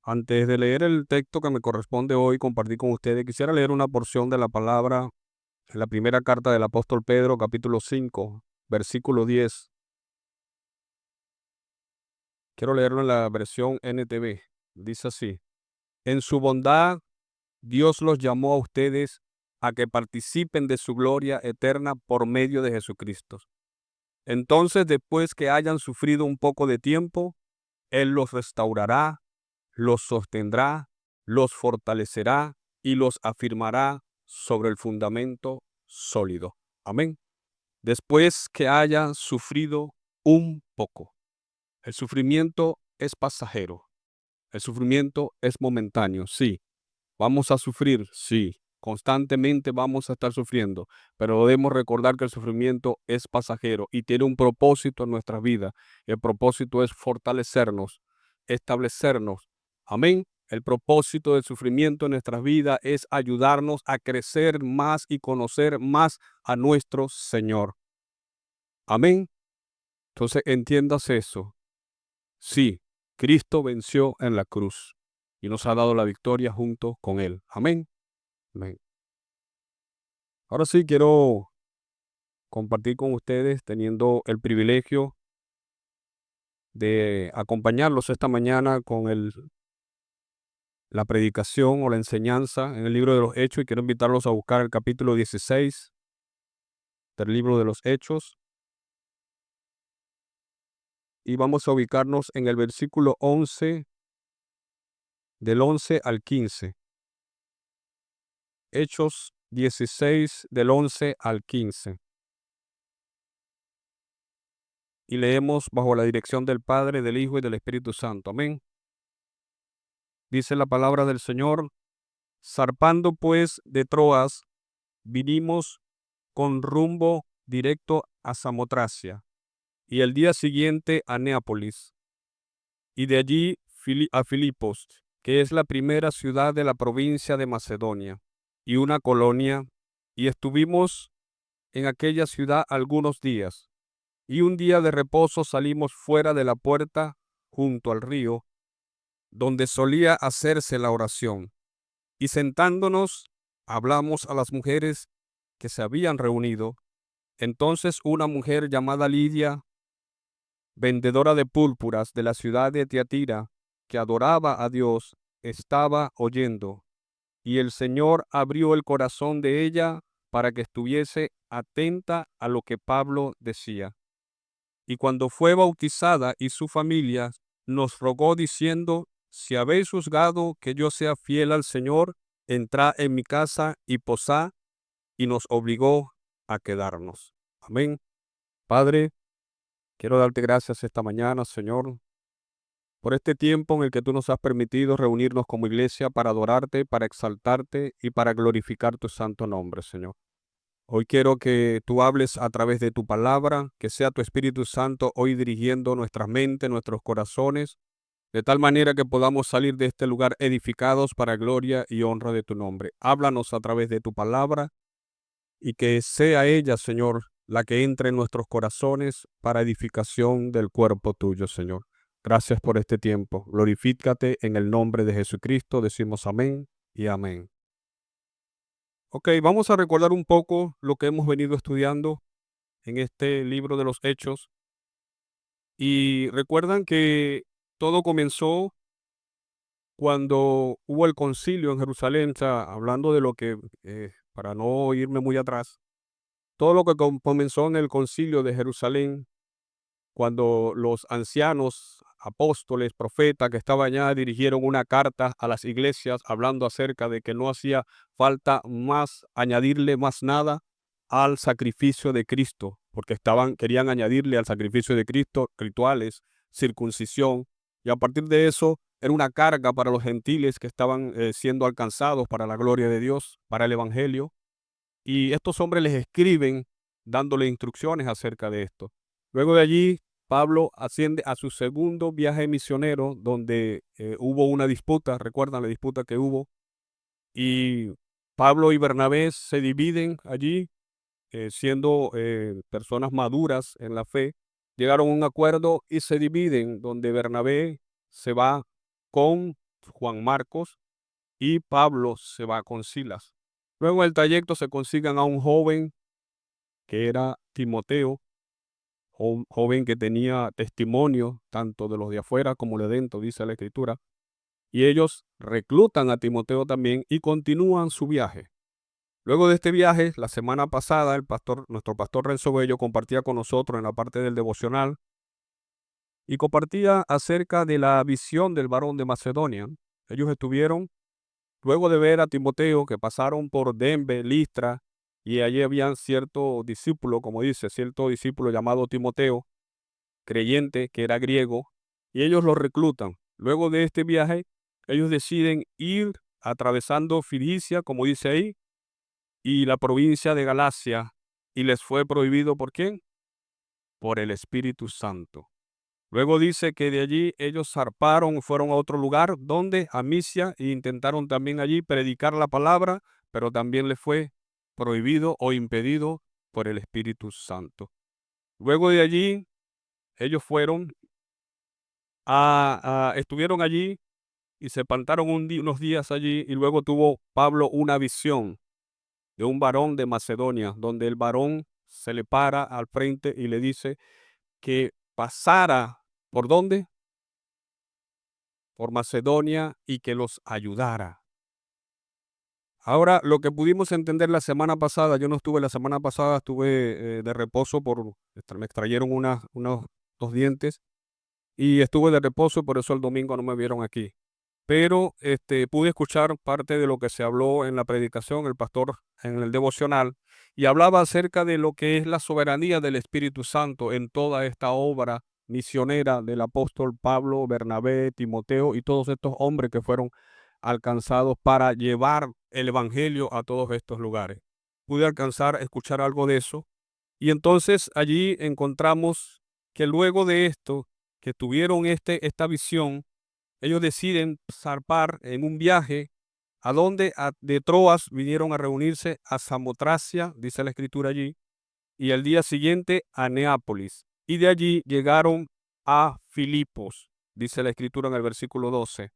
Antes de leer el texto que me corresponde hoy compartir con ustedes, quisiera leer una porción de la palabra en la primera carta del apóstol Pedro, capítulo 5, versículo 10. Quiero leerlo en la versión NTV. Dice así: En su bondad, Dios los llamó a ustedes a que participen de su gloria eterna por medio de Jesucristo. Entonces, después que hayan sufrido un poco de tiempo, Él los restaurará, los sostendrá, los fortalecerá y los afirmará sobre el fundamento sólido. Amén. Después que haya sufrido un poco. El sufrimiento es pasajero. El sufrimiento es momentáneo, sí. Vamos a sufrir, sí. Constantemente vamos a estar sufriendo, pero debemos recordar que el sufrimiento es pasajero y tiene un propósito en nuestra vida. El propósito es fortalecernos, establecernos. Amén. El propósito del sufrimiento en nuestras vidas es ayudarnos a crecer más y conocer más a nuestro Señor. Amén. Entonces entiendas eso. Sí, Cristo venció en la cruz y nos ha dado la victoria junto con Él. Amén. Amén. Ahora sí quiero compartir con ustedes, teniendo el privilegio de acompañarlos esta mañana con la predicación o la enseñanza en el libro de los Hechos, y quiero invitarlos a buscar el capítulo 16 del libro de los Hechos, y vamos a ubicarnos en el versículo 11, del 11 al 15. Hechos 16, del 11 al 15. Y leemos bajo la dirección del Padre, del Hijo y del Espíritu Santo. Amén. Dice la palabra del Señor: Zarpando pues de Troas, vinimos con rumbo directo a Samotracia, y el día siguiente a Neápolis, y de allí a Filipos, que es la primera ciudad de la provincia de Macedonia, y una colonia, y estuvimos en aquella ciudad algunos días, y un día de reposo salimos fuera de la puerta junto al río, donde solía hacerse la oración. Y sentándonos, hablamos a las mujeres que se habían reunido. Entonces una mujer llamada Lidia, vendedora de púrpuras de la ciudad de Tiatira, que adoraba a Dios, estaba oyendo, y el Señor abrió el corazón de ella para que estuviese atenta a lo que Pablo decía. Y cuando fue bautizada y su familia, nos rogó diciendo: si habéis juzgado que yo sea fiel al Señor, entrad en mi casa y posad, y nos obligó a quedarnos. Amén. Padre, quiero darte gracias esta mañana, Señor, por este tiempo en el que tú nos has permitido reunirnos como iglesia para adorarte, para exaltarte y para glorificar tu santo nombre, Señor. Hoy quiero que tú hables a través de tu palabra, que sea tu Espíritu Santo hoy dirigiendo nuestras mentes, nuestros corazones, de tal manera que podamos salir de este lugar edificados para gloria y honra de tu nombre. Háblanos a través de tu palabra, y que sea ella, Señor, la que entre en nuestros corazones para edificación del cuerpo tuyo, Señor. Gracias por este tiempo. Glorifícate en el nombre de Jesucristo. Decimos amén y amén. Ok, vamos a recordar un poco lo que hemos venido estudiando en este libro de los Hechos. Y recuerdan que todo comenzó cuando hubo el concilio en Jerusalén, o sea, hablando de lo que, para no irme muy atrás, todo lo que comenzó en el concilio de Jerusalén, cuando los ancianos, apóstoles, profetas que estaban allá dirigieron una carta a las iglesias hablando acerca de que no hacía falta más añadirle más nada al sacrificio de Cristo, porque querían añadirle al sacrificio de Cristo rituales, circuncisión, y a partir de eso era una carga para los gentiles que estaban siendo alcanzados para la gloria de Dios, para el evangelio. Y estos hombres les escriben dándole instrucciones acerca de esto. Luego de allí, Pablo asciende a su segundo viaje misionero, donde hubo una disputa, recuerdan la disputa que hubo, y Pablo y Bernabé se dividen allí, siendo personas maduras en la fe, llegaron a un acuerdo y se dividen, donde Bernabé se va con Juan Marcos, y Pablo se va con Silas. Luego en el trayecto se consiguen a un joven que era Timoteo, joven que tenía testimonio tanto de los de afuera como de dentro, dice la Escritura, y ellos reclutan a Timoteo también y continúan su viaje. Luego de este viaje, la semana pasada, nuestro pastor Renzo Bello compartía con nosotros en la parte del devocional y compartía acerca de la visión del varón de Macedonia. Ellos estuvieron, luego de ver a Timoteo, que pasaron por Derbe, Listra, y allí habían cierto discípulo, como dice, cierto discípulo llamado Timoteo, creyente, que era griego, y ellos lo reclutan. Luego de este viaje, ellos deciden ir atravesando Filicia, como dice ahí, y la provincia de Galacia, y les fue prohibido, ¿por quién? Por el Espíritu Santo. Luego dice que de allí ellos zarparon, fueron a otro lugar, donde a Misia, e intentaron también allí predicar la palabra, pero también les fue prohibido o impedido por el Espíritu Santo. Luego de allí, ellos fueron estuvieron allí y se plantaron unos días allí, y luego tuvo Pablo una visión de un varón de Macedonia, donde el varón se le para al frente y le dice que pasara, ¿por dónde? Por Macedonia, y que los ayudara. Ahora, lo que pudimos entender la semana pasada, yo no estuve la semana pasada, estuve de reposo me extrayeron unos 2 dientes y estuve de reposo, por eso el domingo no me vieron aquí. Pero pude escuchar parte de lo que se habló en la predicación, el pastor en el devocional, y hablaba acerca de lo que es la soberanía del Espíritu Santo en toda esta obra misionera del apóstol Pablo, Bernabé, Timoteo y todos estos hombres que fueron alcanzados para llevar el evangelio a todos estos lugares. Pude alcanzar a escuchar algo de eso, y entonces allí encontramos que luego de esto, que tuvieron esta visión, ellos deciden zarpar en un viaje a donde de Troas vinieron a reunirse a Samotracia, dice la escritura allí, y al día siguiente a Neápolis. Y de allí llegaron a Filipos, dice la escritura en el versículo 12,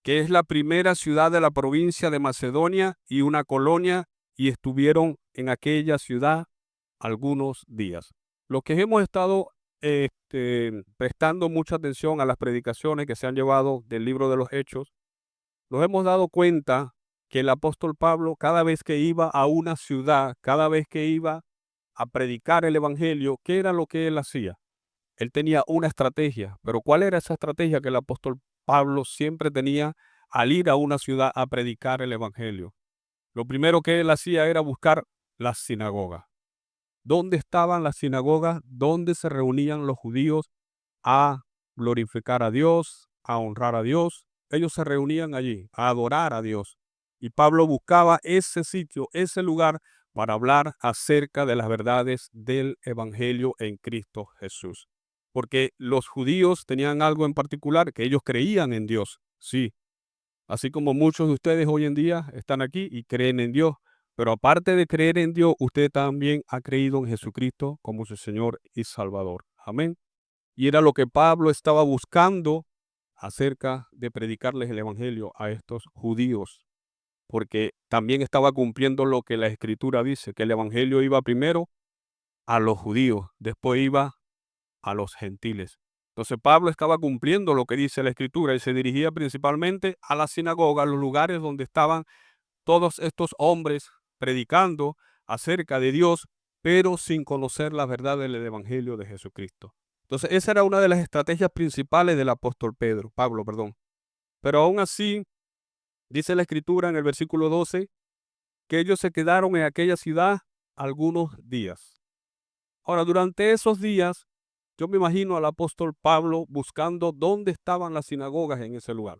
que es la primera ciudad de la provincia de Macedonia y una colonia, y estuvieron en aquella ciudad algunos días. Los que hemos estado prestando mucha atención a las predicaciones que se han llevado del libro de los Hechos, nos hemos dado cuenta que el apóstol Pablo, cada vez que iba a una ciudad, cada vez que iba a predicar el evangelio, ¿qué era lo que él hacía? Él tenía una estrategia, pero ¿cuál era esa estrategia que el apóstol Pablo siempre tenía al ir a una ciudad a predicar el evangelio? Lo primero que él hacía era buscar las sinagogas. ¿Dónde estaban las sinagogas? ¿Dónde se reunían los judíos a glorificar a Dios, a honrar a Dios? Ellos se reunían allí a adorar a Dios. Y Pablo buscaba ese sitio, ese lugar, para hablar acerca de las verdades del Evangelio en Cristo Jesús. Porque los judíos tenían algo en particular, que ellos creían en Dios, sí. Así como muchos de ustedes hoy en día están aquí y creen en Dios. Pero aparte de creer en Dios, usted también ha creído en Jesucristo como su Señor y Salvador. Amén. Y era lo que Pablo estaba buscando acerca de predicarles el evangelio a estos judíos, porque también estaba cumpliendo lo que la escritura dice, que el evangelio iba primero a los judíos, después iba a los gentiles. Entonces Pablo estaba cumpliendo lo que dice la escritura y se dirigía principalmente a la sinagoga, a los lugares donde estaban todos estos hombres predicando acerca de Dios, pero sin conocer la verdad del evangelio de Jesucristo. Entonces, esa era una de las estrategias principales del apóstol Pablo, perdón. Pero aún así, dice la escritura en el versículo 12, que ellos se quedaron en aquella ciudad algunos días. Ahora, durante esos días, yo me imagino al apóstol Pablo buscando dónde estaban las sinagogas en ese lugar,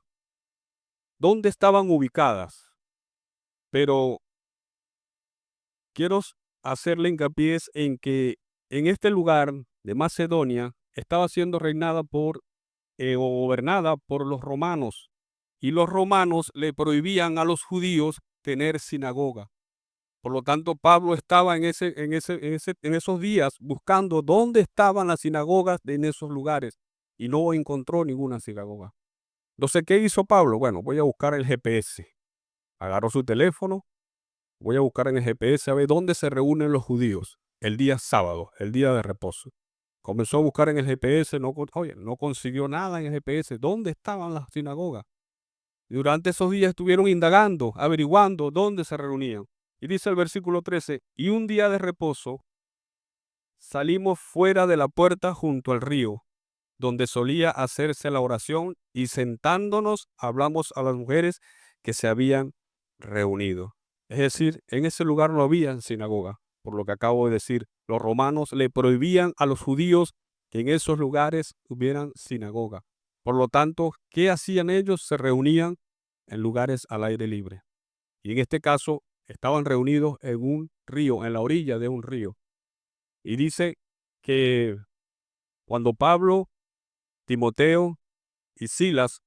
dónde estaban ubicadas. Pero quiero hacerle hincapié en que en este lugar de Macedonia estaba siendo reinada o gobernada por los romanos, y los romanos le prohibían a los judíos tener sinagoga. Por lo tanto, Pablo estaba en esos días buscando dónde estaban las sinagogas en esos lugares y no encontró ninguna sinagoga. Entonces, ¿qué hizo Pablo? Bueno, voy a buscar el GPS. Agarró su teléfono, voy a buscar en el GPS a ver dónde se reúnen los judíos el día sábado, el día de reposo. Comenzó a buscar en el GPS, no consiguió nada en el GPS. ¿Dónde estaban las sinagogas? Y durante esos días estuvieron indagando, averiguando dónde se reunían. Y dice el versículo 13, y un día de reposo salimos fuera de la puerta junto al río, donde solía hacerse la oración, y sentándonos hablamos a las mujeres que se habían reunido. Es decir, en ese lugar no había sinagoga, por lo que acabo de decir. Los romanos le prohibían a los judíos que en esos lugares hubieran sinagoga. Por lo tanto, ¿qué hacían ellos? Se reunían en lugares al aire libre. Y en este caso, estaban reunidos en un río, en la orilla de un río. Y dice que cuando Pablo, Timoteo y Silas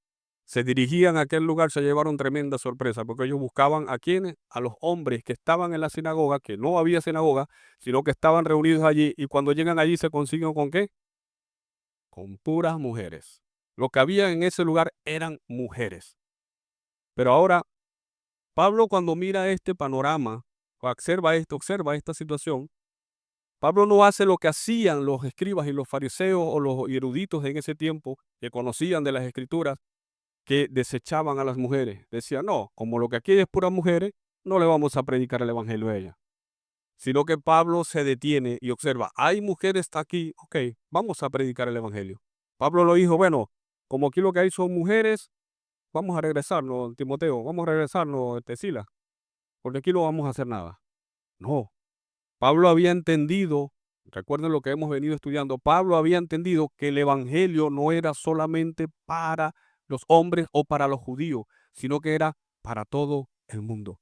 se dirigían a aquel lugar, se llevaron tremenda sorpresa, porque ellos buscaban a quienes, a los hombres que estaban en la sinagoga, que no había sinagoga, sino que estaban reunidos allí, y cuando llegan allí se consiguen ¿con qué? Con puras mujeres. Lo que había en ese lugar eran mujeres. Pero ahora, Pablo, cuando mira este panorama, observa esta situación, Pablo no hace lo que hacían los escribas y los fariseos o los eruditos en ese tiempo, que conocían de las escrituras, que desechaban a las mujeres. Decían, no, como lo que aquí es puras mujeres, no le vamos a predicar el evangelio a ellas. Sino que Pablo se detiene y observa, hay mujeres aquí, ok, vamos a predicar el evangelio. Pablo lo dijo, bueno, como aquí lo que hay son mujeres, vamos a regresarnos, Timoteo, vamos a regresarnos, Silas, porque aquí no vamos a hacer nada. No, Pablo había entendido, recuerden lo que hemos venido estudiando, Pablo había entendido que el evangelio no era solamente para los hombres o para los judíos, sino que era para todo el mundo.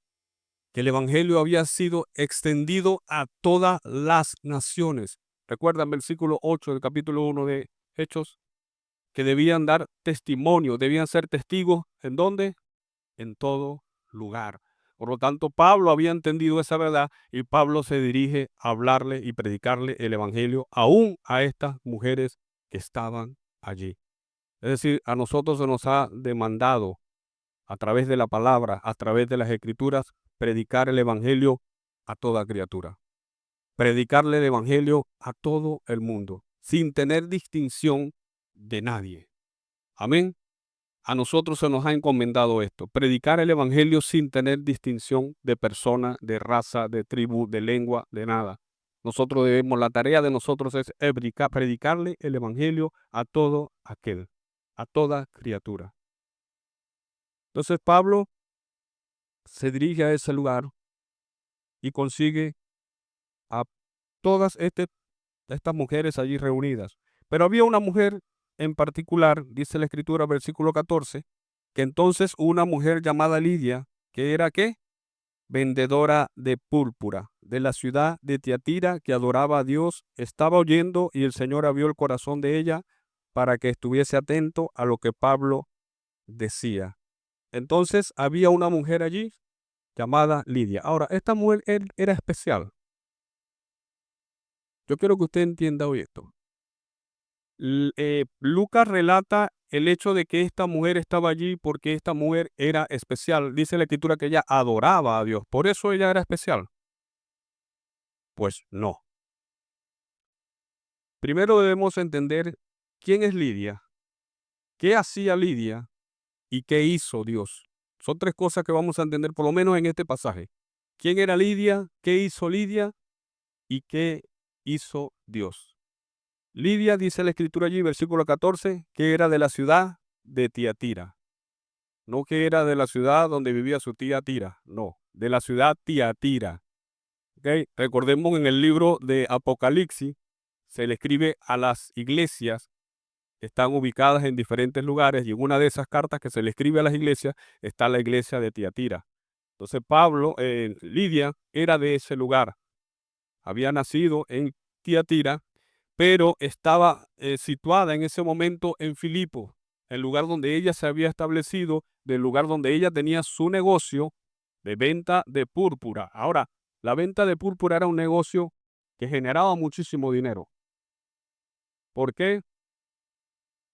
Que el evangelio había sido extendido a todas las naciones. Recuerdan versículo 8 del capítulo 1 de Hechos, que debían dar testimonio, debían ser testigos, ¿en dónde? En todo lugar. Por lo tanto, Pablo había entendido esa verdad y Pablo se dirige a hablarle y predicarle el evangelio aún a estas mujeres que estaban allí. Es decir, a nosotros se nos ha demandado a través de la palabra, a través de las escrituras, predicar el evangelio a toda criatura. Predicarle el evangelio a todo el mundo, sin tener distinción de nadie. Amén. A nosotros se nos ha encomendado esto, predicar el evangelio sin tener distinción de persona, de raza, de tribu, de lengua, de nada. Nosotros debemos, la tarea de nosotros es predicarle el evangelio a todo aquel, a toda criatura. Entonces Pablo se dirige a ese lugar y consigue a todas estas mujeres allí reunidas. Pero había una mujer en particular, dice la escritura, versículo 14, que entonces una mujer llamada Lidia, que era ¿qué? Vendedora de púrpura de la ciudad de Tiatira, que adoraba a Dios, estaba oyendo y el Señor abrió el corazón de ella para que estuviese atento a lo que Pablo decía. Entonces había una mujer allí llamada Lidia. Ahora, esta mujer era especial. Yo quiero que usted entienda hoy esto. Lucas relata el hecho de que esta mujer estaba allí porque esta mujer era especial. Dice la escritura que ella adoraba a Dios. ¿Por eso ella era especial? Pues no. Primero debemos entender quién es Lidia, qué hacía Lidia y qué hizo Dios. Son tres cosas que vamos a entender por lo menos en este pasaje. ¿Quién era Lidia? ¿Qué hizo Lidia? ¿Y qué hizo Dios? Lidia, dice la escritura allí, versículo 14, que era de la ciudad de Tiatira. No que era de la ciudad donde vivía su tía Tira, no, de la ciudad Tiatira. ¿Okay? Recordemos en el libro de Apocalipsis, se le escribe a las iglesias que están ubicadas en diferentes lugares y en una de esas cartas que se le escribe a las iglesias está la iglesia de Tiatira. Entonces Lidia era de ese lugar, había nacido en Tiatira, pero estaba situada en ese momento en Filipo, el lugar donde ella se había establecido, del lugar donde ella tenía su negocio de venta de púrpura. Ahora, la venta de púrpura era un negocio que generaba muchísimo dinero. ¿Por qué?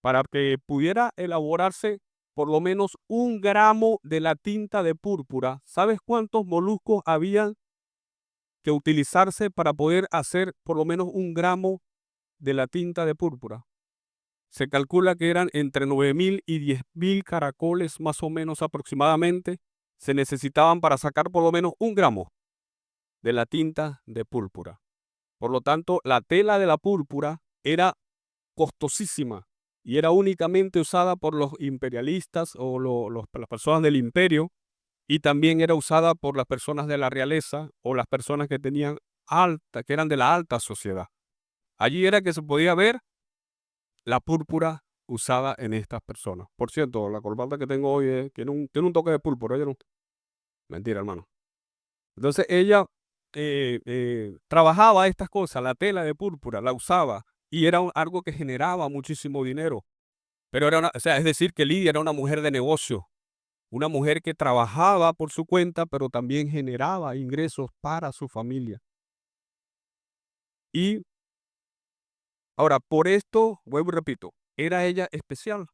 Para que pudiera elaborarse por lo menos 1 gramo de la tinta de púrpura. ¿Sabes cuántos moluscos habían que utilizarse para poder hacer por lo menos 1 gramo de la tinta de púrpura? Se calcula que eran entre 9.000 y 10.000 caracoles, más o menos aproximadamente, se necesitaban para sacar por lo menos 1 gramo de la tinta de púrpura. Por lo tanto, la tela de la púrpura era costosísima y era únicamente usada por los imperialistas o las personas del imperio, y también era usada por las personas de la realeza o las personas que que eran de la alta sociedad. Allí era que se podía ver la púrpura usada en estas personas. Por cierto, la corbata que tengo hoy tiene un toque de púrpura. ¿Oyeron? Mentira, hermano. Entonces ella trabajaba estas cosas, la tela de púrpura, la usaba, y era algo que generaba muchísimo dinero. Pero es decir, que Lidia era una mujer de negocio, una mujer que trabajaba por su cuenta, pero también generaba ingresos para su familia. Y ahora, por esto, vuelvo y repito, era ella especial.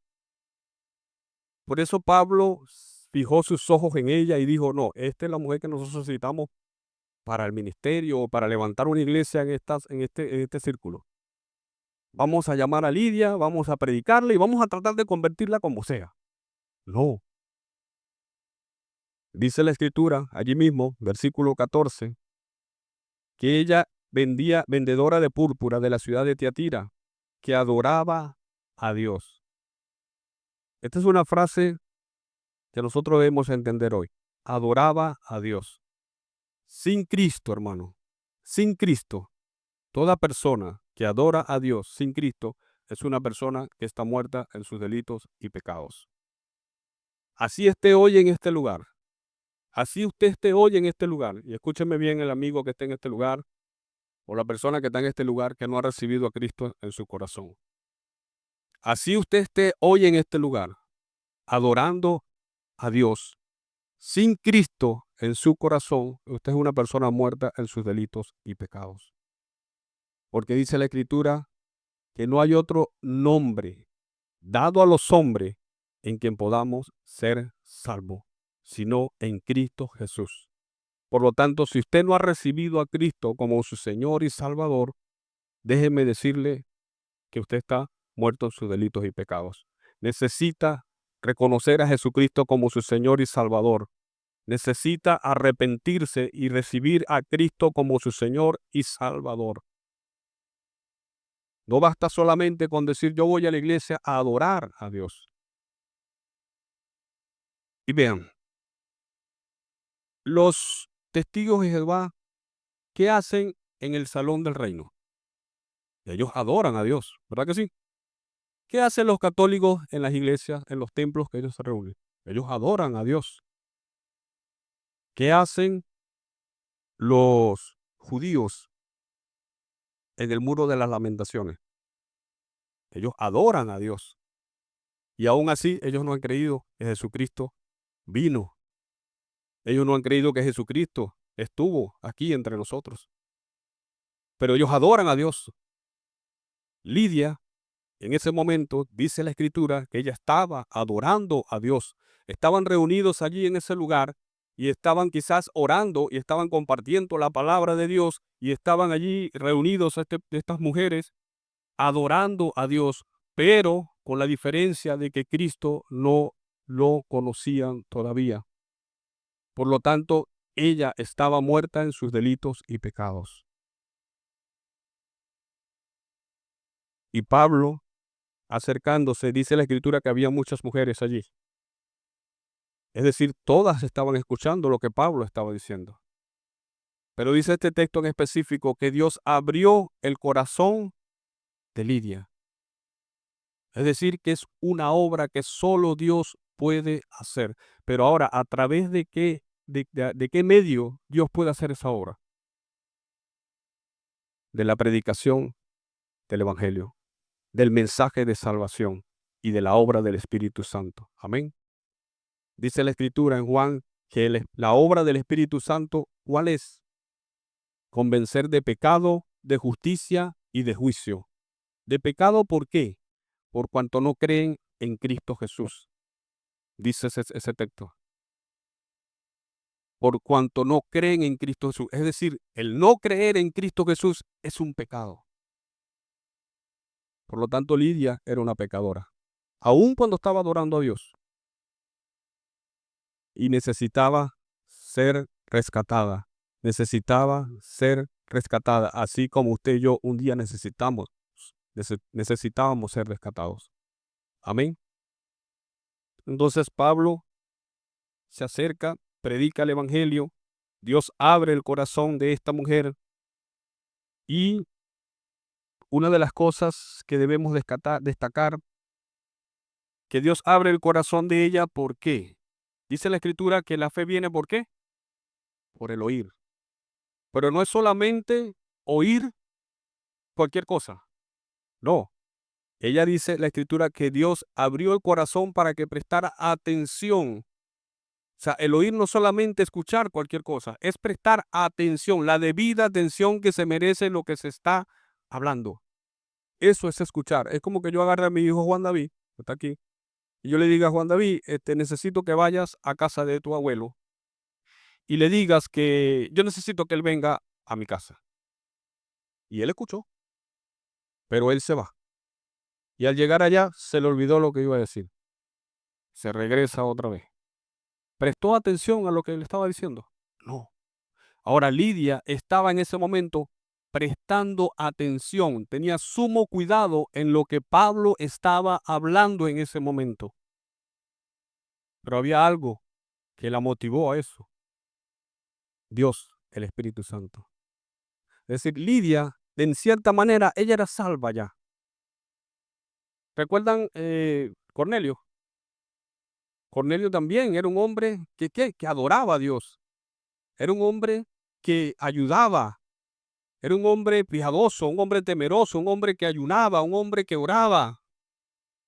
Por eso Pablo fijó sus ojos en ella y dijo, no, esta es la mujer que nosotros necesitamos para el ministerio o para levantar una iglesia en este círculo. Vamos a llamar a Lidia, vamos a predicarle y vamos a tratar de convertirla como sea. No. Dice la escritura, allí mismo, versículo 14, que ella vendedora de púrpura de la ciudad de Tiatira, que adoraba a Dios. Esta es una frase que nosotros debemos entender hoy. Adoraba a Dios. Sin Cristo, hermano, sin Cristo, toda persona que adora a Dios sin Cristo es una persona que está muerta en sus delitos y pecados. Así esté hoy en este lugar, así usted esté hoy en este lugar, y escúcheme bien el amigo que está en este lugar, o la persona que está en este lugar que no ha recibido a Cristo en su corazón. Así usted esté hoy en este lugar, adorando a Dios, sin Cristo en su corazón, usted es una persona muerta en sus delitos y pecados. Porque dice la Escritura que no hay otro nombre dado a los hombres en quien podamos ser salvos, sino en Cristo Jesús. Por lo tanto, si usted no ha recibido a Cristo como su Señor y Salvador, déjeme decirle que usted está muerto en sus delitos y pecados. Necesita reconocer a Jesucristo como su Señor y Salvador. Necesita arrepentirse y recibir a Cristo como su Señor y Salvador. No basta solamente con decir yo voy a la iglesia a adorar a Dios. Y vean, los testigos de Jehová, ¿qué hacen en el salón del reino? Ellos adoran a Dios, ¿verdad que sí? ¿Qué hacen los católicos en las iglesias, en los templos que ellos se reúnen? Ellos adoran a Dios. ¿Qué hacen los judíos en el muro de las lamentaciones? Ellos adoran a Dios. Y aún así, ellos no han creído que Jesucristo vino. Ellos no han creído que Jesucristo estuvo aquí entre nosotros. Pero ellos adoran a Dios. Lidia, en ese momento, dice la Escritura que ella estaba adorando a Dios. Estaban reunidos allí en ese lugar y estaban quizás orando y estaban compartiendo la palabra de Dios y estaban allí reunidos estas mujeres adorando a Dios, pero con la diferencia de que Cristo no lo conocían todavía. Por lo tanto, ella estaba muerta en sus delitos y pecados. Y Pablo, acercándose, dice la Escritura que había muchas mujeres allí. Es decir, todas estaban escuchando lo que Pablo estaba diciendo. Pero dice este texto en específico que Dios abrió el corazón de Lidia. Es decir, que es una obra que solo Dios puede hacer. Pero ahora, ¿a través de qué medio Dios puede hacer esa obra? De la predicación del Evangelio, del mensaje de salvación y de la obra del Espíritu Santo. Amén. Dice la Escritura en Juan que la obra del Espíritu Santo, ¿cuál es? Convencer de pecado, de justicia y de juicio. De pecado, ¿por qué? Por cuanto no creen en Cristo Jesús. dice ese texto. Por cuanto no creen en Cristo Jesús. Es decir, el no creer en Cristo Jesús es un pecado. Por lo tanto, Lidia era una pecadora, aun cuando estaba adorando a Dios, y necesitaba ser rescatada. Necesitaba ser rescatada, así como usted y yo un día necesitábamos ser rescatados. Amén. Entonces Pablo se acerca, predica el evangelio, Dios abre el corazón de esta mujer, y una de las cosas que debemos destacar, que Dios abre el corazón de ella. ¿Por qué? Dice la Escritura que la fe viene ¿por qué? Por el oír. Pero no es solamente oír cualquier cosa. No. Ella dice la Escritura que Dios abrió el corazón para que prestara atención. O sea, el oír no solamente escuchar cualquier cosa, es prestar atención, la debida atención que se merece lo que se está hablando. Eso es escuchar. Es como que yo agarre a mi hijo Juan David, que está aquí, y yo le diga a Juan David, necesito que vayas a casa de tu abuelo y le digas que yo necesito que él venga a mi casa. Y él escuchó, pero él se va. Y al llegar allá se le olvidó lo que iba a decir. Se regresa otra vez. ¿Prestó atención a lo que le estaba diciendo? No. Ahora Lidia estaba en ese momento prestando atención, tenía sumo cuidado en lo que Pablo estaba hablando en ese momento. Pero había algo que la motivó a eso. Dios, el Espíritu Santo. Es decir, Lidia, en cierta manera, ella era salva ya. ¿Recuerdan Cornelio? Cornelio también era un hombre que adoraba a Dios. Era un hombre que ayudaba. Era un hombre piadoso, un hombre temeroso, un hombre que ayunaba, un hombre que oraba.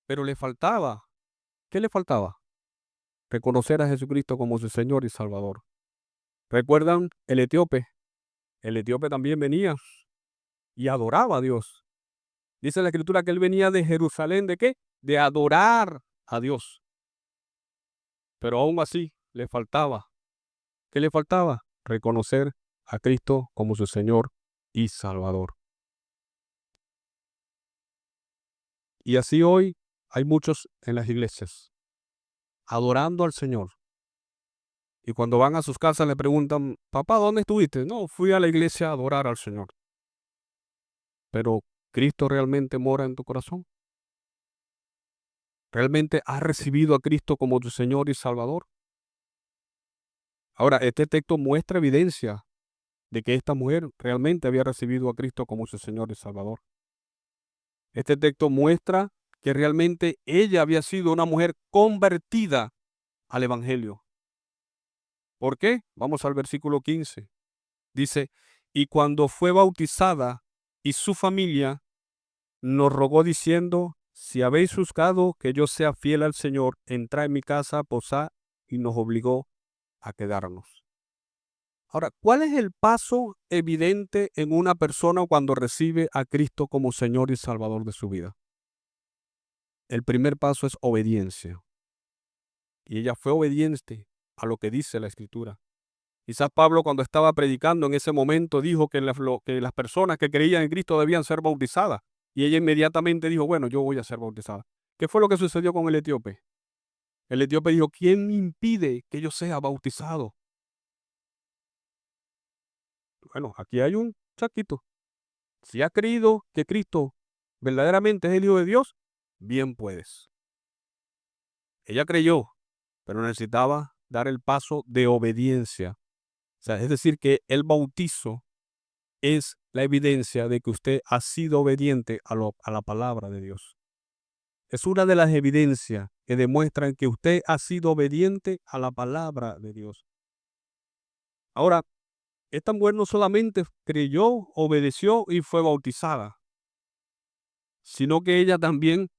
Pero le faltaba. ¿Qué le faltaba? Reconocer a Jesucristo como su Señor y Salvador. ¿Recuerdan el etíope? El etíope también venía y adoraba a Dios. Dice la Escritura que él venía de Jerusalén, ¿de qué? De adorar a Dios. Pero aún así le faltaba. ¿Qué le faltaba? Reconocer a Cristo como su Señor y Salvador. Y así hoy hay muchos en las iglesias adorando al Señor. Y cuando van a sus casas le preguntan, papá, ¿dónde estuviste? No, fui a la iglesia a adorar al Señor. Pero ¿Cristo realmente mora en tu corazón? ¿Realmente has recibido a Cristo como tu Señor y Salvador? Ahora, este texto muestra evidencia de que esta mujer realmente había recibido a Cristo como su Señor y Salvador. Este texto muestra que realmente ella había sido una mujer convertida al Evangelio. ¿Por qué? Vamos al versículo 15. Dice, y cuando fue bautizada y su familia nos rogó diciendo, si habéis buscado que yo sea fiel al Señor, entrad en mi casa, posad, y nos obligó a quedarnos. Ahora, ¿cuál es el paso evidente en una persona cuando recibe a Cristo como Señor y Salvador de su vida? El primer paso es obediencia. Y ella fue obediente a lo que dice la Escritura. Quizás Pablo, cuando estaba predicando en ese momento, dijo que las personas que creían en Cristo debían ser bautizadas. Y ella inmediatamente dijo, bueno, yo voy a ser bautizada. ¿Qué fue lo que sucedió con el etíope? El etíope dijo, ¿quién me impide que yo sea bautizado? Bueno, aquí hay un saquito. Si has creído que Cristo verdaderamente es el Hijo de Dios, bien puedes. Ella creyó, pero necesitaba dar el paso de obediencia. O sea, es decir, que el bautizo es la evidencia de que usted ha sido obediente a la palabra de Dios. Es una de las evidencias que demuestran que usted ha sido obediente a la palabra de Dios. Ahora, esta mujer no solamente creyó, obedeció y fue bautizada, sino que ella también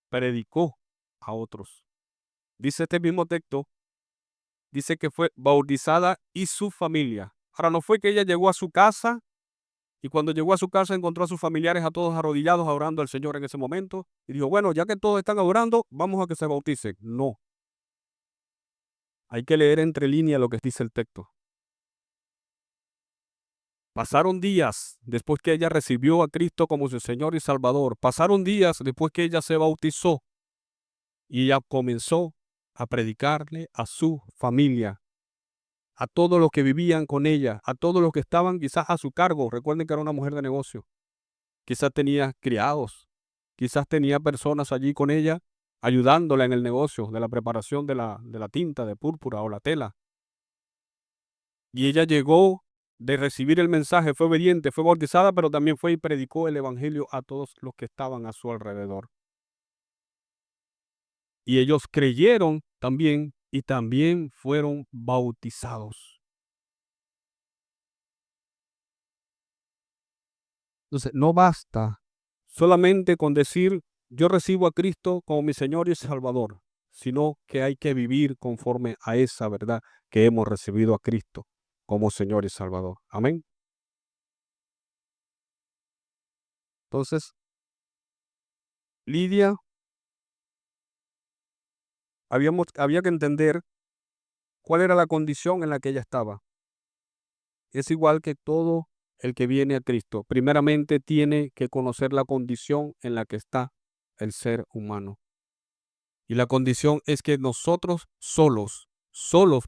predicó a otros. Dice este mismo texto, dice que fue bautizada y su familia. Ahora, no fue que ella llegó a su casa y cuando llegó a su casa encontró a sus familiares a todos arrodillados adorando al Señor en ese momento y dijo, bueno, ya que todos están adorando, vamos a que se bauticen. No. Hay que leer entre líneas lo que dice el texto. Pasaron días después que ella recibió a Cristo como su Señor y Salvador. Pasaron días después que ella se bautizó y ella comenzó a predicarle a su familia, a todos los que vivían con ella, a todos los que estaban quizás a su cargo. Recuerden que era una mujer de negocio. Quizás tenía criados, quizás tenía personas allí con ella ayudándola en el negocio de la preparación de la tinta de púrpura o la tela. Y ella llegó de recibir el mensaje, fue obediente, fue bautizada, pero también fue y predicó el evangelio a todos los que estaban a su alrededor. Y ellos creyeron también y también fueron bautizados. Entonces, no basta solamente con decir, yo recibo a Cristo como mi Señor y Salvador, sino que hay que vivir conforme a esa verdad que hemos recibido a Cristo como Señor y Salvador. Amén. Entonces, Lidia, había que entender cuál era la condición en la que ella estaba. Es igual que todo el que viene a Cristo. Primeramente tiene que conocer la condición en la que está el ser humano. Y la condición es que nosotros solos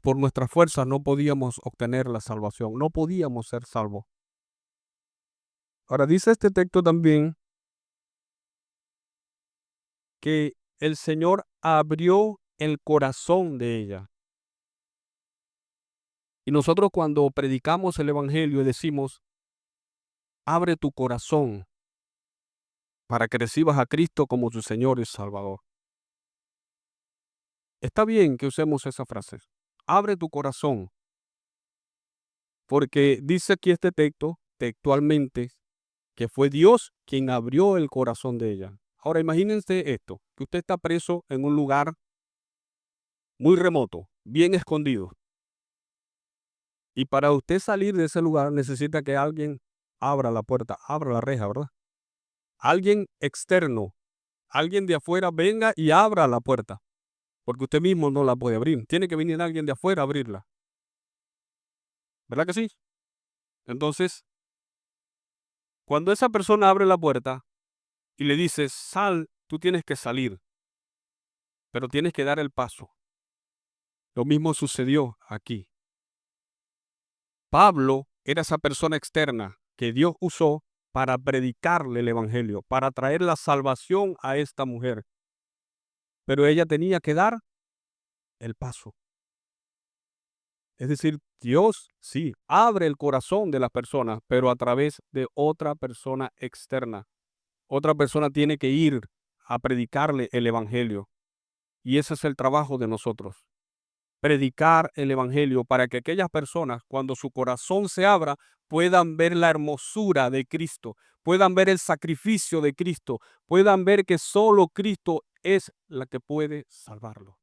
por nuestra fuerza no podíamos obtener la salvación, no podíamos ser salvos. Ahora dice este texto también que el Señor abrió el corazón de ella. Y nosotros cuando predicamos el Evangelio decimos, abre tu corazón para que recibas a Cristo como tu Señor y Salvador. Está bien que usemos esa frase. Abre tu corazón, porque dice aquí este texto, textualmente, que fue Dios quien abrió el corazón de ella. Ahora imagínense esto, que usted está preso en un lugar muy remoto, bien escondido, y para usted salir de ese lugar necesita que alguien abra la puerta, abra la reja, ¿verdad? Alguien externo, alguien de afuera venga y abra la puerta, porque usted mismo no la puede abrir. Tiene que venir alguien de afuera a abrirla. ¿Verdad que sí? Entonces, cuando esa persona abre la puerta y le dice, sal, tú tienes que salir, pero tienes que dar el paso. Lo mismo sucedió aquí. Pablo era esa persona externa que Dios usó para predicarle el evangelio, para traer la salvación a esta mujer. Pero ella tenía que dar el paso. Es decir, Dios sí abre el corazón de las personas, pero a través de otra persona externa. Otra persona tiene que ir a predicarle el evangelio. Y ese es el trabajo de nosotros. Predicar el evangelio para que aquellas personas, cuando su corazón se abra, puedan ver la hermosura de Cristo, puedan ver el sacrificio de Cristo, puedan ver que solo Cristo es la que puede salvarlo.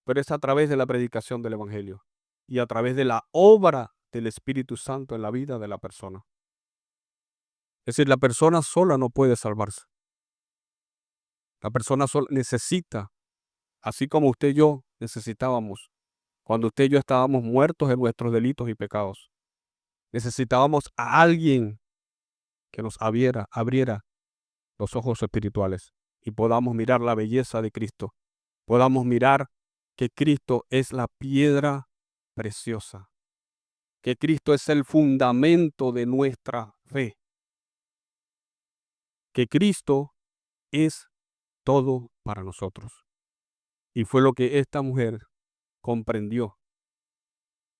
Pero es a través de la predicación del evangelio y a través de la obra del Espíritu Santo en la vida de la persona. Es decir, la persona sola no puede salvarse. La persona sola necesita, así como usted y yo necesitábamos, cuando usted y yo estábamos muertos en nuestros delitos y pecados. Necesitábamos a alguien que nos abriera los ojos espirituales y podamos mirar la belleza de Cristo. Podamos mirar que Cristo es la piedra preciosa, que Cristo es el fundamento de nuestra fe, que Cristo es todo para nosotros. Y fue lo que esta mujer comprendió,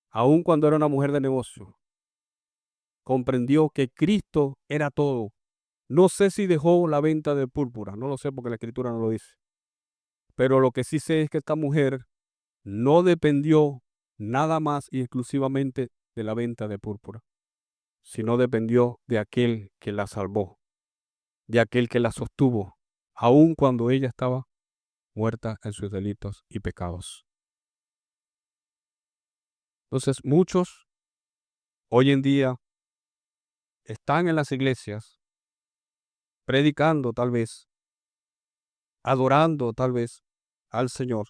aun cuando era una mujer de negocio, comprendió que Cristo era todo. No sé si dejó la venta de púrpura, no lo sé porque la escritura no lo dice. Pero lo que sí sé es que esta mujer no dependió nada más y exclusivamente de la venta de púrpura, sino dependió de aquel que la salvó, de aquel que la sostuvo, aun cuando ella estaba muerta en sus delitos y pecados. Entonces, muchos hoy en día están en las iglesias predicando tal vez, adorando tal vez al Señor,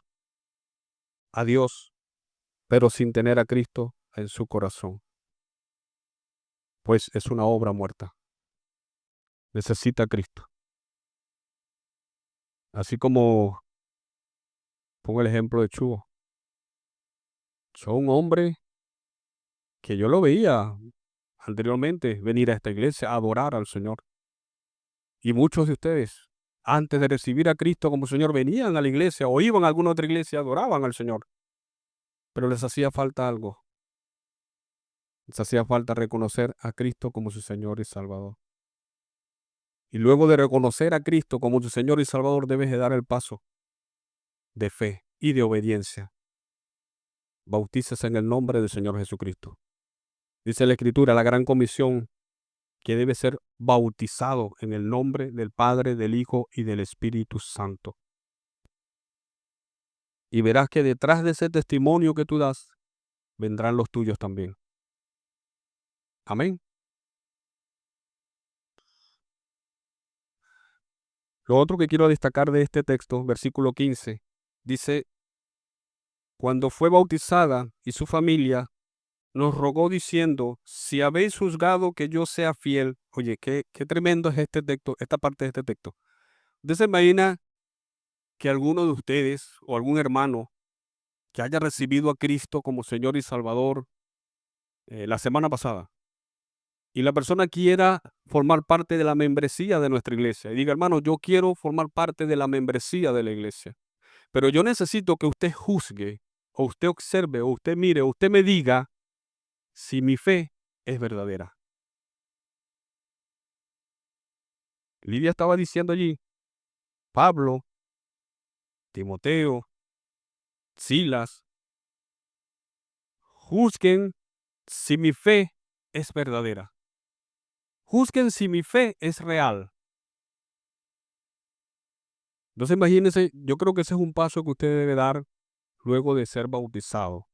a Dios, pero sin tener a Cristo en su corazón, pues es una obra muerta. Necesita a Cristo. Así como pongo el ejemplo de Chugo. Soy un hombre que yo lo veía anteriormente venir a esta iglesia a adorar al Señor. Y muchos de ustedes, antes de recibir a Cristo como Señor, venían a la iglesia o iban a alguna otra iglesia y adoraban al Señor. Pero les hacía falta algo. Les hacía falta reconocer a Cristo como su Señor y Salvador. Y luego de reconocer a Cristo como su Señor y Salvador, debes de dar el paso de fe y de obediencia. Bautícese en el nombre del Señor Jesucristo. Dice la Escritura, la gran comisión, que debe ser bautizado en el nombre del Padre, del Hijo y del Espíritu Santo. Y verás que detrás de ese testimonio que tú das, vendrán los tuyos también. Amén. Lo otro que quiero destacar de este texto, versículo 15, dice, cuando fue bautizada y su familia, nos rogó diciendo, si habéis juzgado que yo sea fiel. Oye, qué tremendo es este texto, esta parte de este texto. ¿Usted se imagina que alguno de ustedes o algún hermano que haya recibido a Cristo como Señor y Salvador la semana pasada y la persona quiera formar parte de la membresía de nuestra iglesia y diga, hermano, yo quiero formar parte de la membresía de la iglesia, pero yo necesito que usted juzgue o usted observe o usted mire o usted me diga si mi fe es verdadera? Lidia estaba diciendo allí, Pablo, Timoteo, Silas, juzguen si mi fe es verdadera. Juzguen si mi fe es real. Entonces imagínense, yo creo que ese es un paso que usted debe dar luego de ser bautizado.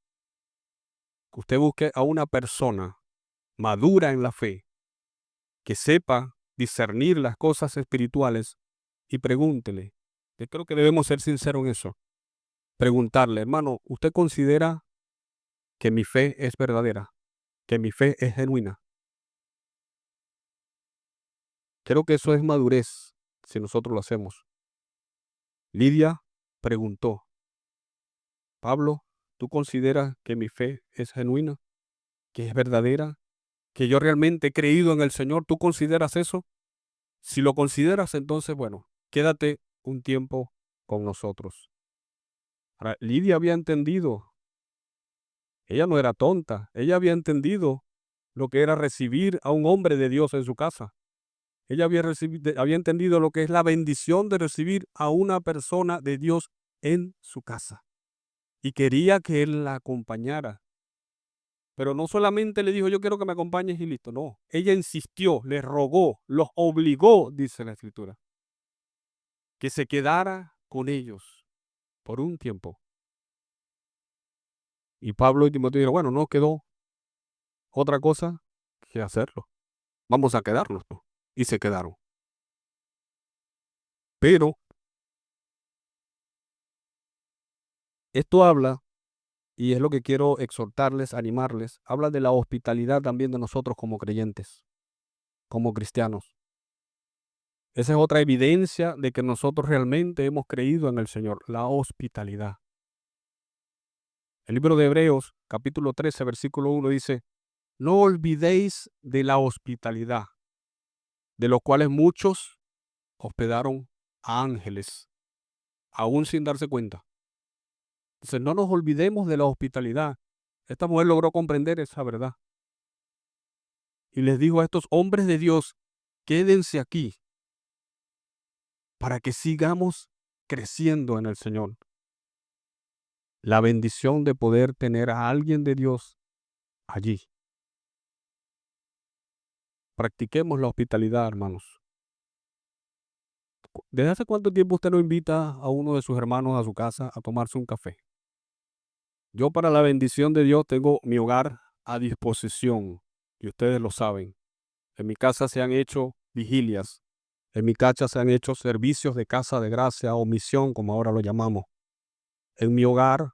Que usted busque a una persona madura en la fe, que sepa discernir las cosas espirituales y pregúntele. Yo creo que debemos ser sinceros en eso. Preguntarle, hermano, ¿usted considera que mi fe es verdadera? ¿Que mi fe es genuina? Creo que eso es madurez si nosotros lo hacemos. Lidia preguntó, Pablo, ¿tú consideras que mi fe es genuina? ¿Que es verdadera? ¿Que yo realmente he creído en el Señor? ¿Tú consideras eso? Si lo consideras, entonces, bueno, quédate un tiempo con nosotros. Ahora, Lidia había entendido, ella no era tonta, ella había entendido lo que era recibir a un hombre de Dios en su casa. Ella había entendido lo que es la bendición de recibir a una persona de Dios en su casa. Y quería que él la acompañara. Pero no solamente le dijo, yo quiero que me acompañes y listo. No, ella insistió, le rogó, los obligó, dice la Escritura, que se quedara con ellos por un tiempo. Y Pablo y Timoteo dijeron, bueno, no quedó otra cosa que hacerlo. Vamos a quedarnos, ¿no? Y se quedaron. Pero esto habla, y es lo que quiero exhortarles, animarles, habla de la hospitalidad también de nosotros como creyentes, como cristianos. Esa es otra evidencia de que nosotros realmente hemos creído en el Señor, la hospitalidad. El libro de Hebreos, capítulo 13, versículo 1 dice, no olvidéis de la hospitalidad, de los cuales muchos hospedaron a ángeles, aún sin darse cuenta. Entonces, no nos olvidemos de la hospitalidad. Esta mujer logró comprender esa verdad. Y les dijo a estos hombres de Dios, quédense aquí para que sigamos creciendo en el Señor. La bendición de poder tener a alguien de Dios allí. Practiquemos la hospitalidad, hermanos. ¿Desde hace cuánto tiempo usted no invita a uno de sus hermanos a su casa a tomarse un café? Yo, para la bendición de Dios, tengo mi hogar a disposición y ustedes lo saben. En mi casa se han hecho vigilias. En mi casa se han hecho servicios de casa de gracia o misión, como ahora lo llamamos. En mi hogar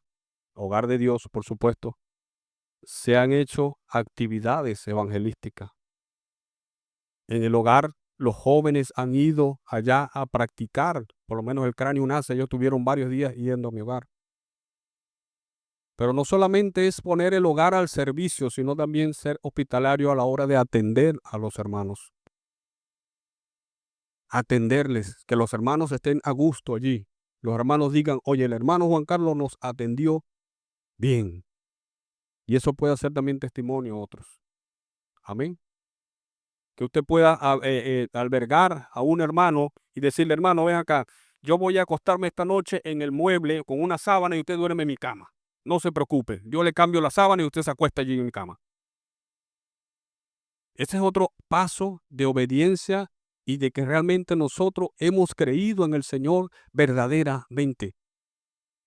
hogar de Dios, por supuesto, se han hecho actividades evangelísticas. En el hogar, los jóvenes han ido allá a practicar, por lo menos el Cráneo nace, ellos tuvieron varios días yendo a mi hogar. Pero no solamente es poner el hogar al servicio, sino también ser hospitalario a la hora de atender a los hermanos. Atenderles, que los hermanos estén a gusto allí. Los hermanos digan, oye, el hermano Juan Carlos nos atendió bien. Y eso puede hacer también testimonio a otros. Amén. Que usted pueda albergar a un hermano y decirle, hermano, ven acá, yo voy a acostarme esta noche en el mueble con una sábana y usted duerme en mi cama. No se preocupe, yo le cambio la sábana y usted se acuesta allí en mi cama. Ese es otro paso de obediencia y de que realmente nosotros hemos creído en el Señor verdaderamente.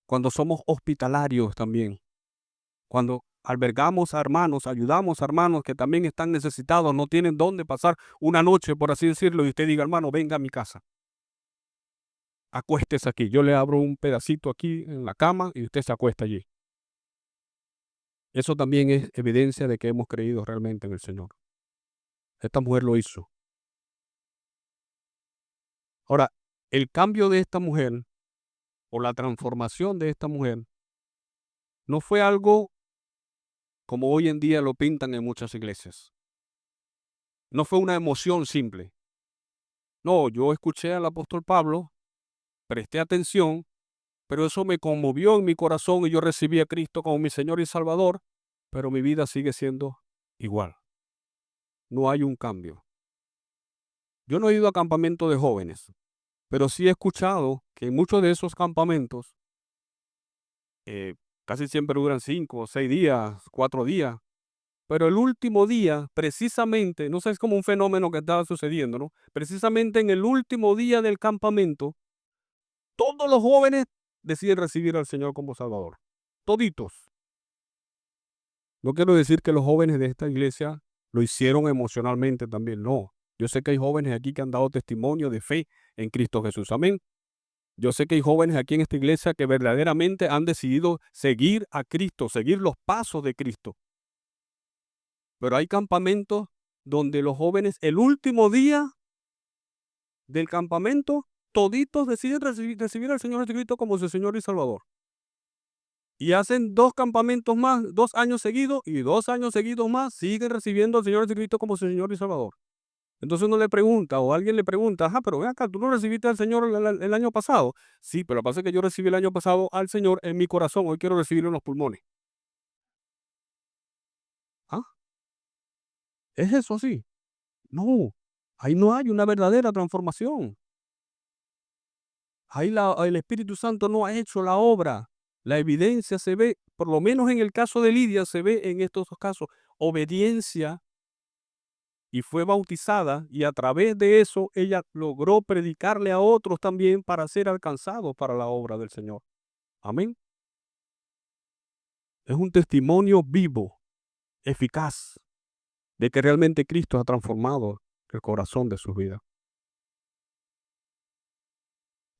Cuando somos hospitalarios también. Cuando albergamos a hermanos, ayudamos a hermanos que también están necesitados, no tienen dónde pasar una noche, por así decirlo, y usted diga, hermano, venga a mi casa. Acuéstese aquí. Yo le abro un pedacito aquí en la cama y usted se acuesta allí. Eso también es evidencia de que hemos creído realmente en el Señor. Esta mujer lo hizo. Ahora, el cambio de esta mujer o la transformación de esta mujer no fue algo como hoy en día lo pintan en muchas iglesias. No fue una emoción simple. No, yo escuché al apóstol Pablo, presté atención, pero eso me conmovió en mi corazón y yo recibí a Cristo como mi Señor y Salvador, pero mi vida sigue siendo igual. No hay un cambio. Yo no he ido a campamentos de jóvenes, pero sí he escuchado que en muchos de esos campamentos eh, casi siempre duran 5 o 6 días, 4 días, pero el último día, precisamente, no sé, es como un fenómeno que estaba sucediendo, ¿no? Precisamente en el último día del campamento, todos los jóvenes deciden recibir al Señor como Salvador. Toditos. No quiero decir que los jóvenes de esta iglesia lo hicieron emocionalmente también, no. Yo sé que hay jóvenes aquí que han dado testimonio de fe en Cristo Jesús. Amén. Yo sé que hay jóvenes aquí en esta iglesia que verdaderamente han decidido seguir a Cristo, seguir los pasos de Cristo. Pero hay campamentos donde los jóvenes, el último día del campamento, toditos deciden recibir al Señor Jesucristo como su Señor y Salvador. Y hacen 2 campamentos más, 2 años seguidos, y 2 años seguidos más siguen recibiendo al Señor Jesucristo como su Señor y Salvador. Entonces uno le pregunta, o alguien le pregunta, ajá, pero ven acá, ¿tú no recibiste al Señor el año pasado? Sí, pero lo que pasa es que yo recibí el año pasado al Señor en mi corazón, hoy quiero recibirlo en los pulmones. ¿Ah? ¿Es eso así? No, ahí no hay una verdadera transformación. Ahí el Espíritu Santo no ha hecho la obra. La evidencia se ve, por lo menos en el caso de Lidia, se ve en estos 2 casos, obediencia, y fue bautizada, y a través de eso ella logró predicarle a otros también para ser alcanzados para la obra del Señor. Amén. Es un testimonio vivo, eficaz, de que realmente Cristo ha transformado el corazón de sus vidas.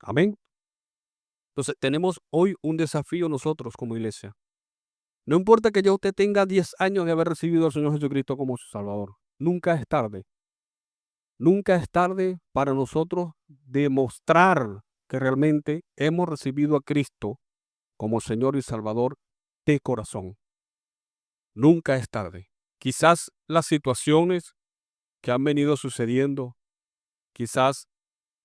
Amén. Entonces, tenemos hoy un desafío nosotros como iglesia. No importa que ya usted tenga 10 años de haber recibido al Señor Jesucristo como su Salvador. Nunca es tarde. Nunca es tarde para nosotros demostrar que realmente hemos recibido a Cristo como Señor y Salvador de corazón. Nunca es tarde. Quizás las situaciones que han venido sucediendo, quizás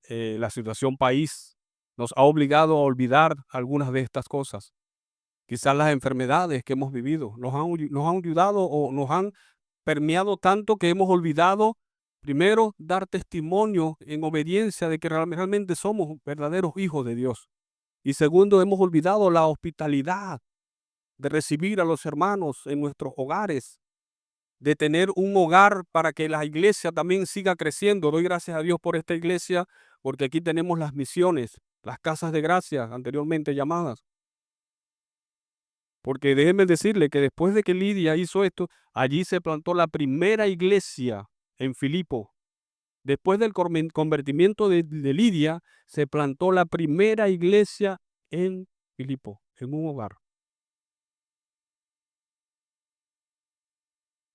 la situación país nos ha obligado a olvidar algunas de estas cosas. Quizás las enfermedades que hemos vivido nos han ayudado o nos han permeado tanto que hemos olvidado, primero, dar testimonio en obediencia de que realmente somos verdaderos hijos de Dios. Y segundo, hemos olvidado la hospitalidad de recibir a los hermanos en nuestros hogares, de tener un hogar para que la iglesia también siga creciendo. Doy gracias a Dios por esta iglesia, porque aquí tenemos las misiones, las casas de gracia anteriormente llamadas. Porque déjeme decirle que después de que Lidia hizo esto, allí se plantó la primera iglesia en Filipo. Después del convertimiento de Lidia, se plantó la primera iglesia en Filipo, en un hogar.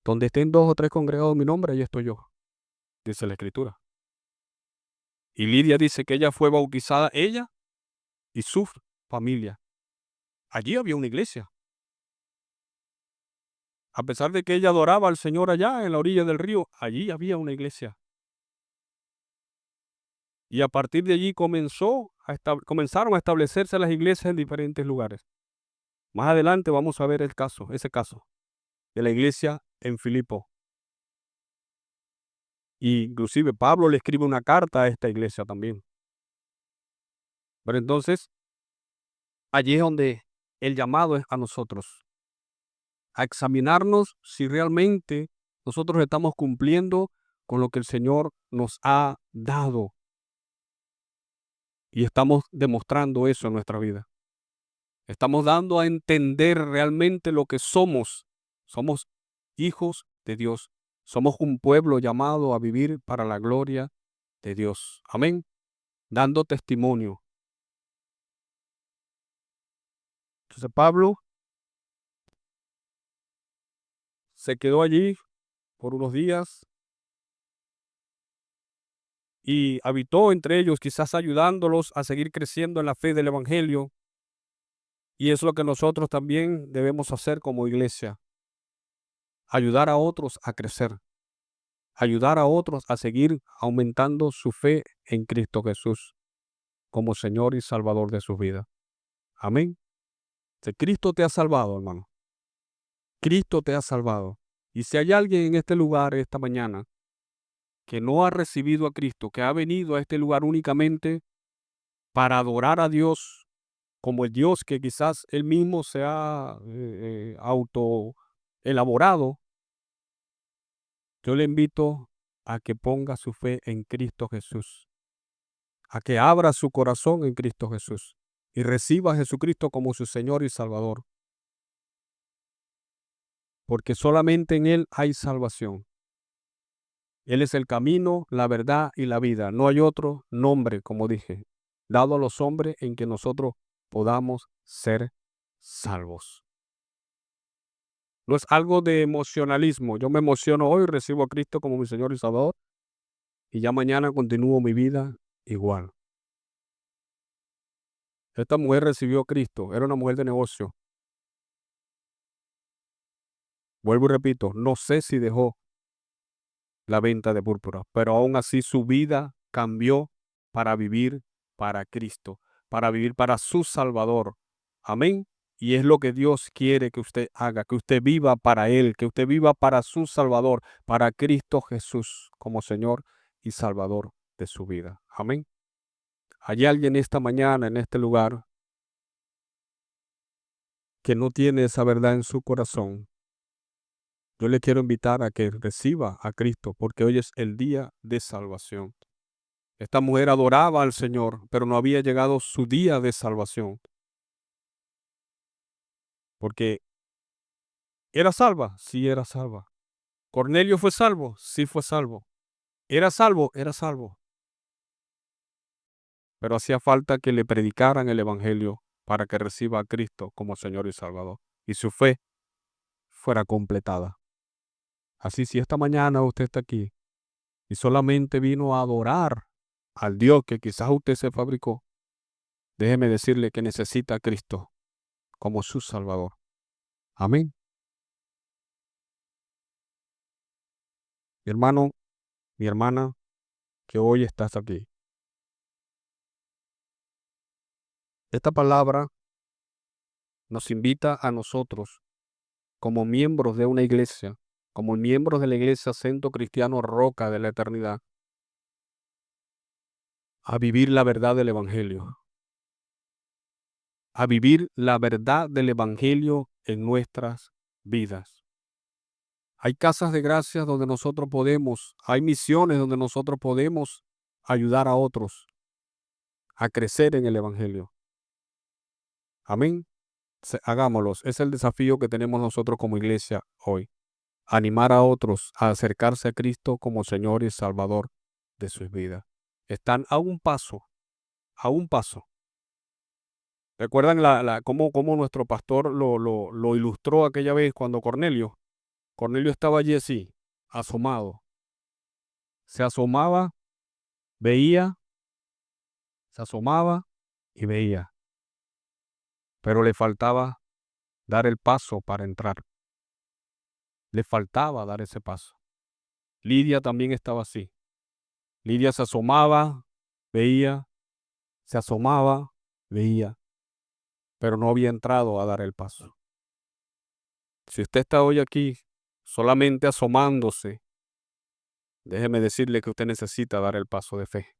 Donde estén 2 o 3 congregados en mi nombre, ahí estoy yo, dice la Escritura. Y Lidia dice que ella fue bautizada, ella y su familia. Allí había una iglesia. A pesar de que ella adoraba al Señor allá en la orilla del río, allí había una iglesia. Y a partir de allí comenzaron a establecerse las iglesias en diferentes lugares. Más adelante vamos a ver ese caso de la iglesia en Filipo. Y inclusive Pablo le escribe una carta a esta iglesia también. Pero entonces, allí es donde el llamado es a nosotros, a examinarnos si realmente nosotros estamos cumpliendo con lo que el Señor nos ha dado. Y estamos demostrando eso en nuestra vida. Estamos dando a entender realmente lo que somos. Somos hijos de Dios. Somos un pueblo llamado a vivir para la gloria de Dios. Amén. Dando testimonio. Entonces Pablo se quedó allí por unos días y habitó entre ellos, quizás ayudándolos a seguir creciendo en la fe del Evangelio. Y es lo que nosotros también debemos hacer como iglesia. Ayudar a otros a crecer. Ayudar a otros a seguir aumentando su fe en Cristo Jesús como Señor y Salvador de su vida. Amén. Si Cristo te ha salvado, hermano. Cristo te ha salvado. Y si hay alguien en este lugar esta mañana que no ha recibido a Cristo, que ha venido a este lugar únicamente para adorar a Dios como el Dios que quizás él mismo se ha auto elaborado, yo le invito a que ponga su fe en Cristo Jesús, a que abra su corazón en Cristo Jesús y reciba a Jesucristo como su Señor y Salvador, porque solamente en Él hay salvación. Él es el camino, la verdad y la vida. No hay otro nombre, como dije, dado a los hombres en que nosotros podamos ser salvos. No es algo de emocionalismo. Yo me emociono hoy, recibo a Cristo como mi Señor y Salvador, y ya mañana continúo mi vida igual. Esta mujer recibió a Cristo, era una mujer de negocio. Vuelvo y repito, no sé si dejó la venta de púrpura, pero aún así su vida cambió para vivir para Cristo, para vivir para su Salvador. Amén. Y es lo que Dios quiere que usted haga, que usted viva para Él, que usted viva para su Salvador, para Cristo Jesús como Señor y Salvador de su vida. Amén. Hay alguien esta mañana en este lugar que no tiene esa verdad en su corazón. Yo le quiero invitar a que reciba a Cristo porque hoy es el día de salvación. Esta mujer adoraba al Señor, pero no había llegado su día de salvación. Porque ¿era salva? Sí, era salva. ¿Cornelio fue salvo? Sí, fue salvo. ¿Era salvo? Era salvo. Pero hacía falta que le predicaran el Evangelio para que reciba a Cristo como Señor y Salvador y su fe fuera completada. Así, si esta mañana usted está aquí y solamente vino a adorar al Dios que quizás usted se fabricó, déjeme decirle que necesita a Cristo como su Salvador. Amén. Mi hermano, mi hermana, que hoy estás aquí. Esta palabra nos invita a nosotros, como miembros de una iglesia, como miembros de la iglesia Centro Cristiano Roca de la Eternidad, a vivir la verdad del Evangelio, a vivir la verdad del Evangelio en nuestras vidas. Hay casas de gracia donde nosotros podemos, hay misiones donde nosotros podemos ayudar a otros a crecer en el Evangelio. Amén. Hagámoslos. Es el desafío que tenemos nosotros como iglesia hoy. Animar a otros a acercarse a Cristo como Señor y Salvador de sus vidas. Están a un paso, a un paso. ¿Recuerdan cómo nuestro pastor lo ilustró aquella vez cuando Cornelio Cornelio estaba allí así, asomado. Se asomaba, veía, se asomaba y veía. Pero le faltaba dar el paso para entrar. Le faltaba dar ese paso. Lidia también estaba así. Lidia se asomaba, veía, se asomaba, veía, pero no había entrado a dar el paso. Si usted está hoy aquí solamente asomándose, déjeme decirle que usted necesita dar el paso de fe.